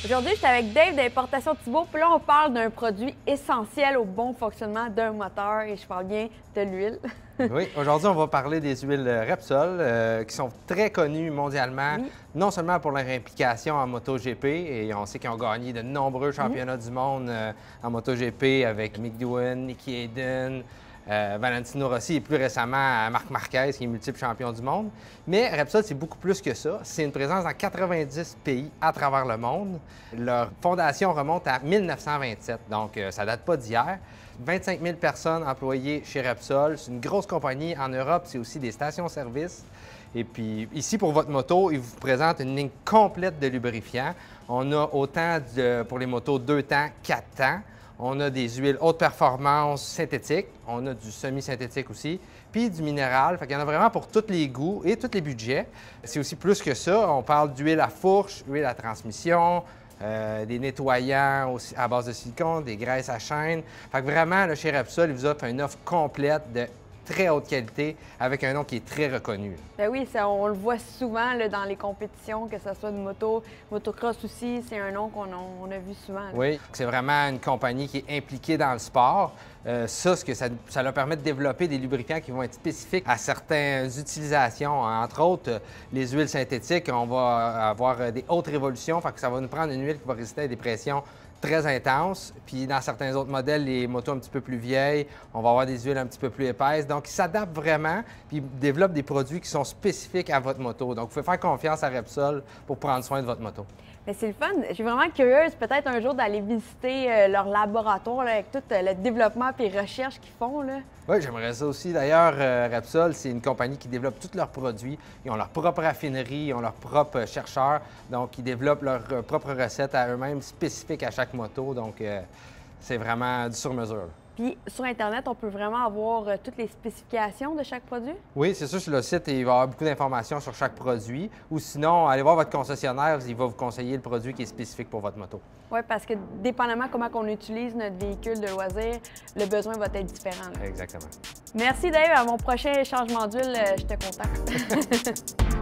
Aujourd'hui, je suis avec Dave d'Importation Thibault, puis là, on parle d'un produit essentiel au bon fonctionnement d'un moteur, et je parle bien de l'huile. Oui, aujourd'hui, on va parler des huiles Repsol, qui sont très connues mondialement, Oui. non seulement pour leur implication en MotoGP, et on sait qu'ils ont gagné de nombreux championnats du monde en MotoGP avec Mick Doohan, Nicky Hayden, Valentino Rossi et plus récemment Marc Marquez, qui est multiple champion du monde. Mais Repsol, c'est beaucoup plus que ça. C'est une présence dans 90 pays à travers le monde. Leur fondation remonte à 1927, donc ça date pas d'hier. 25 000 personnes employées chez Repsol. C'est une grosse compagnie. En Europe, c'est aussi des stations-service. Et puis ici, pour votre moto, ils vous présentent une ligne complète de lubrifiants. On a autant pour les motos 2 temps, 4 temps. On a des huiles haute performance synthétiques. On a du semi-synthétique aussi, puis du minéral. Fait qu'il y en a vraiment pour tous les goûts et tous les budgets. C'est aussi plus que ça. On parle d'huile à fourche, huile à transmission, des nettoyants aussi à base de silicone, des graisses à chaîne. Fait que vraiment, là, chez Repsol, ils vous offrent une offre complète de très haute qualité avec un nom qui est très reconnu. Ben oui, on le voit souvent là, dans les compétitions, que ce soit de moto, motocross aussi, c'est un nom qu'on a vu souvent. Là. Oui, c'est vraiment une compagnie qui est impliquée dans le sport. Ça leur permet de développer des lubrifiants qui vont être spécifiques à certaines utilisations. Entre autres, les huiles synthétiques, on va avoir des hautes révolutions, fait que ça va nous prendre une huile qui va résister à des pressions très intenses. Puis dans certains autres modèles, les motos un petit peu plus vieilles, on va avoir des huiles un petit peu plus épaisses. Donc, ils s'adaptent vraiment, puis ils développent des produits qui sont spécifiques à votre moto. Donc, vous pouvez faire confiance à Repsol pour prendre soin de votre moto. Mais c'est le fun. Je suis vraiment curieuse, peut-être un jour, d'aller visiter leur laboratoire là, avec tout le développement et les recherches qu'ils font. Là. Oui, j'aimerais ça aussi. D'ailleurs, Repsol, c'est une compagnie qui développe tous leurs produits. Ils ont leur propre raffinerie, ils ont leurs propres chercheurs. Donc, ils développent leurs propres recettes à eux-mêmes, spécifiques à chaque moto. Donc, c'est vraiment du sur-mesure. Puis, sur Internet, on peut vraiment avoir toutes les spécifications de chaque produit? Oui, c'est sûr, sur le site, il va y avoir beaucoup d'informations sur chaque produit. Ou sinon, allez voir votre concessionnaire, il va vous conseiller le produit qui est spécifique pour votre moto. Oui, parce que dépendamment comment on utilise notre véhicule de loisir, le besoin va être différent. Là. Exactement. Merci Dave. À mon prochain changement d'huile, je te contacte.